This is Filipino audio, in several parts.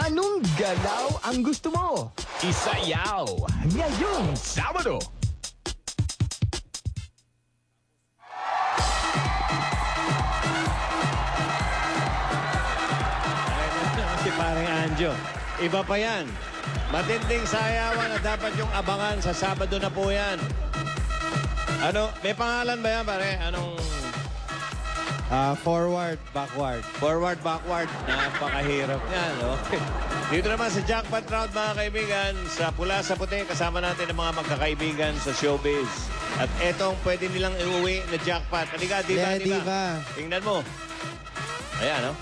Anong galaw ang gusto mo? Isayaw ngayong Sabado. Si paring Anjo. Iba pa yan. Matinding sayawan na dapat yung abangan sa Sabado na po yan. Ano, may pangalan ba yan, pare? Anong Forward, backward. forward, backward? Napakahirap yan, okay. Dito naman sa jackpot round, mga kaibigan, sa pula sa puti, kasama natin ang mga magkakaibigan sa showbiz. At etong pwede nilang iuwi na jackpot. Halika, diba, Yeah, diba? diba. Tingnan mo. Ayan, no?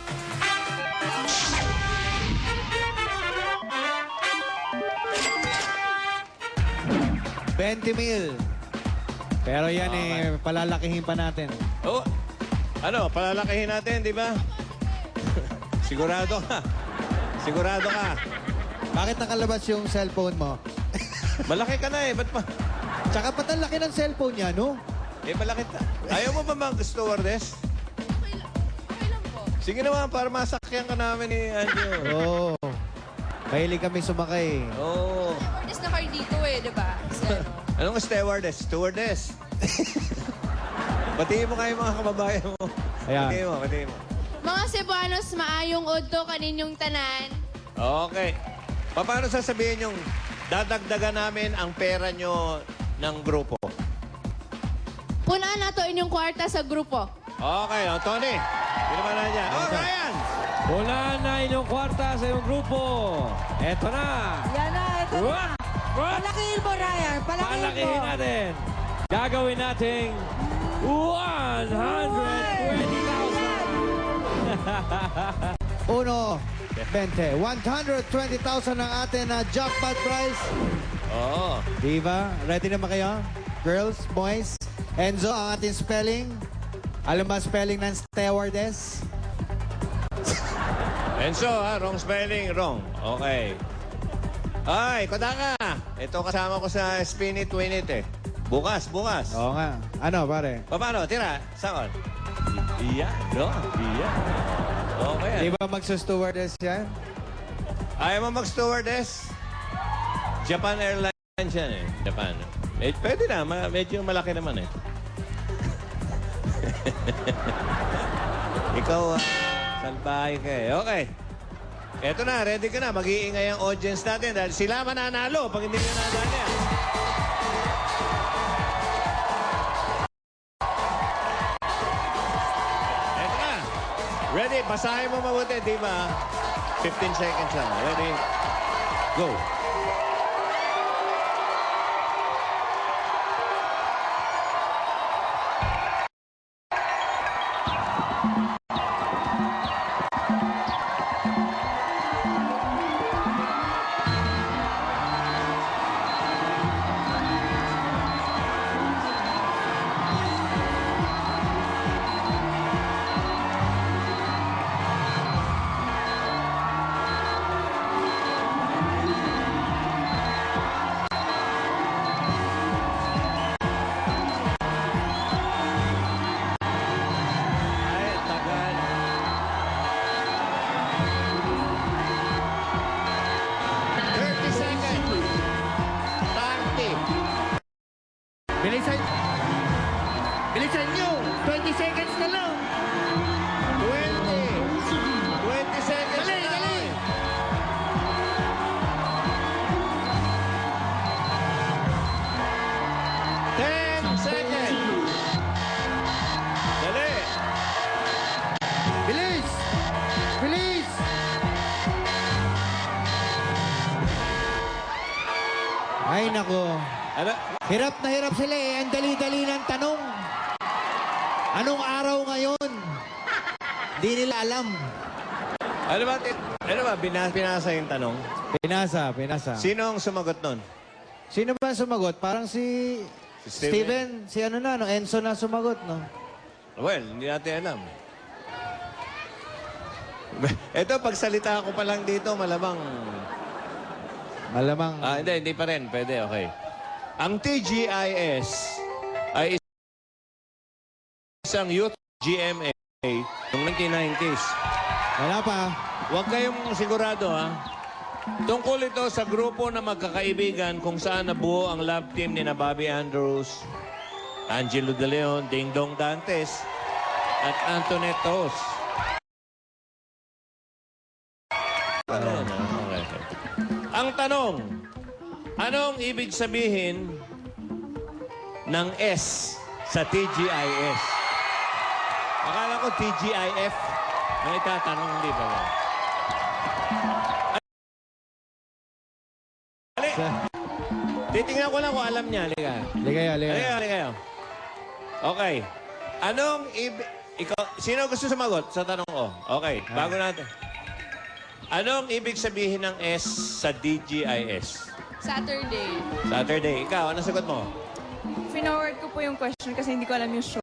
$20,000. Pero yan palalakihin pa natin. Oh, ano, palalakihin natin, di ba? Sigurado ka. Sigurado ka. Bakit nakalabas yung cellphone mo? Malaki ka na eh. Ba't pa? Tsaka ba't ang laki ng cellphone niya, no? Eh, malaki ka. Ayaw mo ba mag-stewardess? Okay lang po. Sige naman, para masakyan ka namin ni Anjo. Oo. Mahilig kami sumakay. Oo. Is na car dito eh, di ba? Kasi ano. Anong stewardess? Stewardess. Batiin mo kayo mga kababayan mo. Ayan. Batiin mo, batiin mo. Mga Cebuanos, maayong udto kaninyong tanan. Okay. Paano sasabihin yung dadagdagan namin ang pera nyo ng grupo? Punaan na to inyong kwarta sa grupo. Okay, Tony. Pinaman na niya. Oh, Ryan! Wala na inyong kwarta sa iyong grupo. Eto na. Yan na, ito na. What? Palakihin mo, Ryan. Palakihin mo. Palakihin natin. Gagawin nating 120,000. Uno, 20. 120,000 ang atin na jackpot prize. Oo. Diba? Ready naman kayo? Girls, boys. Enzo, ang ating spelling. Alam ba spelling ng stewardess? Enzo, wrong spelling, wrong. Okay. Ay, Kodaka. Ito kasama ko sa Spin It, Win It eh. Bukas. Oo nga. Ano, pare? Paano? Tira. Saan? Iyan. No? Iyan. Okay. Di ba magsa-stewardess yan? Ayaw mo mag-stewardess? Japan Airlines yan eh. Japan. Pwede na. Medyo malaki naman eh. Ikaw, salbahay ka eh. Okay. Eto na, ready ka na. Mag-iingay ang audience natin dahil sila mananalo pag hindi nyo nadali yan. Eto na. Ready? Basahin mo mabuti, di ba? 15 seconds lang. Ready? Go. Ay, tagal. Seconds. 30. Bilisan nyo! 20 seconds na lang! 20 seconds Dali, na. dali. Ten seconds. Dali. Bilis! Bilis! Ay, nako. Ano? Hirap na hirap sila eh. Ang dali-dali ng tanong. Anong araw ngayon? Di nila alam. Ano ba? Pinasa yung tanong? Pinasa. Sino ang sumagot nun? Sino ba sumagot? Parang si Si Steven. Steven. Si ano na, no? Enzo na sumagot, no? Well, hindi natin alam. Ito, pagsalita ko pa lang dito, malamang... Malamang. hindi pa rin. Pwede, okay. Ang TGIS ay isang youth GMA noong 1990s. Wala pa. Huwag kayong sigurado, ha? Tungkol ito sa grupo na magkakaibigan kung saan nabuo ang love team ni na Bobby Andrews, Angelo De Leon, Ding Dong Dantes, at Antoinette Tos. Okay. Ang tanong, anong ibig sabihin ng S sa TGIS? Akala ko TGIF ang itatanong, hindi ba? Ali, titingnan ko lang kung alam niya. Halika. Halika. Okay. Anong sino gusto sumagot sa tanong ko? Okay, bago natin. Anong ibig sabihin ng S sa DGIS? Saturday. Saturday. Ikaw, ano sagot mo? Forward ko po yung question kasi hindi ko alam yung show.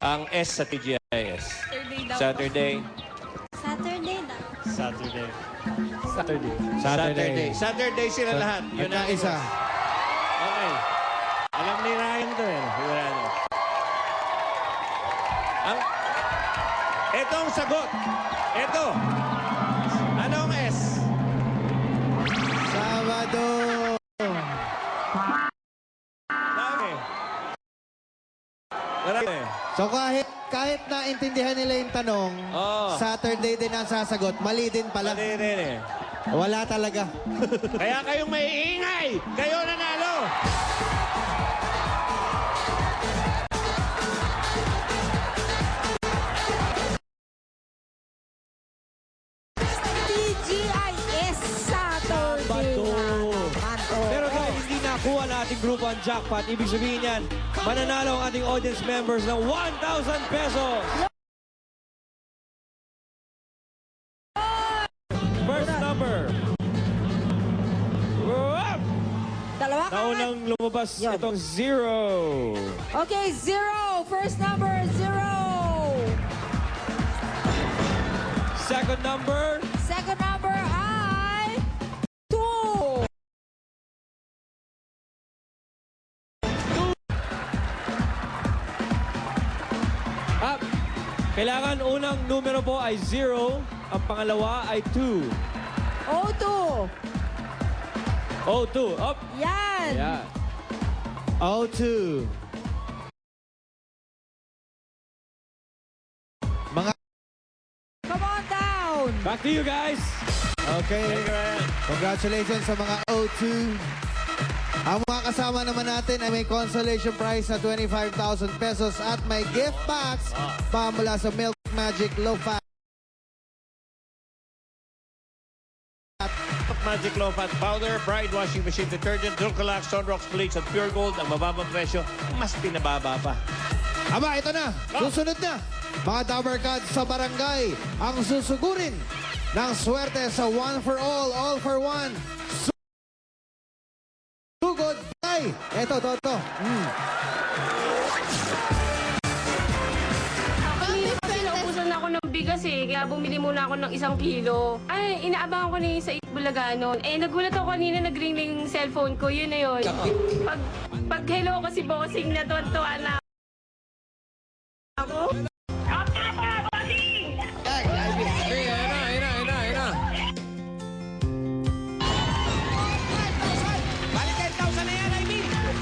Ang S sa TGIS. Saturday daw. Saturday. Saturday na. Saturday sila lahat. Yun ang Isa. Okay. Alam ni Ryan to eh. Sigurado. Ito ang sagot. Ito. Anong S? Sabado. Marami. So kahit naintindihan nila yung tanong, Oo. Saturday din ang sasagot. Mali din pala. Mali rin eh. Wala talaga. Kaya kayong may ingay. Kayo nanalo. TGIS Saturday na. Pero dahil hindi nakuha na ating grupo ang jackpot, ibig sabihin yan, mananalo ang ating audience members ng 1,000 pesos. First number. Whoop! Dalawa ka. Naunang lumabas Yun. itong 0. Okay, 0. First number, 0. Second number, Second number ay 2. up. Kailangan unang numero po ay 0. Ang pangalawa ay 2. O2. Oh, 2. Up. Yan. Yeah. O2. Mga... Come on down. Back to you guys. Okay. Congratulations sa mga O2. Ang mga kasama naman natin ay may consolation prize na 25,000 pesos at may gift box pa mula sa Milk Magic Low Fat. Magic Low Fat Powder, Pride Washing Machine Detergent, Dulcolax, Sunrocks Bleach at Pure Gold. Ang mababang presyo, mas pinababa pa. Aba, ito na. Susunod na. Mga Dabber Cats sa barangay ang susugurin ng swerte sa One for All for One. Sugod Day. Ito. Kanina kasi naubusan ako ng bigas eh, kaya bumili muna ako ng 1 kilo. Ay, inaabangan ko na yung sa Itbulaga noon. Eh, nagulat ako kanina, nag-ring na yung cellphone ko, yun na yun. Pag hello ko si Bossing na tuwan-tuwa na ako.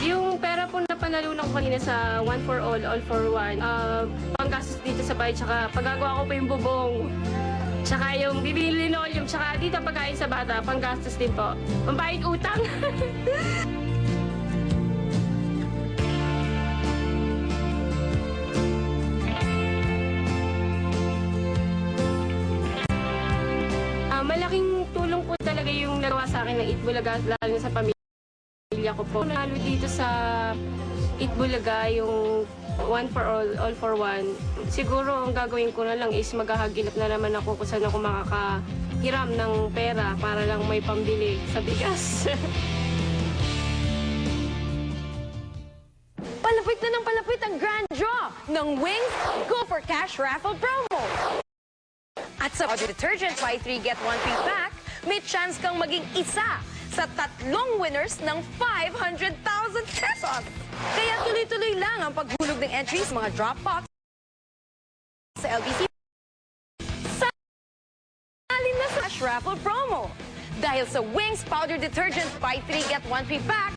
Yung pera po na panalunan ko kanina sa One for All for One, panggastos dito sa bahay, tsaka paggagawa ko pa yung bubong. Tsaka yung bibili linoleum, tsaka dito pagkain sa bata, panggastos din po. Pambayad utang. Malaking tulong po talaga yung nagawa sa akin ng Itbulaga, lalo na sa pamilya ko po. Nalo dito sa Itbulaga, yung One for All for One. Siguro ang gagawin ko na lang is maghahagilap na naman ako kung saan ako makakahiram ng pera para lang may pambili sa bigas. Palapit na ng palapit ang grand draw ng Wings Go for Cash Raffle Promo. At sa detergent, buy 3 get 1 free pack, may chance kang maging isa sa 3 winners ng 500,000 pesos. Kaya tuloy-tuloy lang ang paghulog ng entries, mga drop box sa LBC Cash Raffle promo. Dahil sa Wings Powder Detergent, buy 3 get 1 free pack,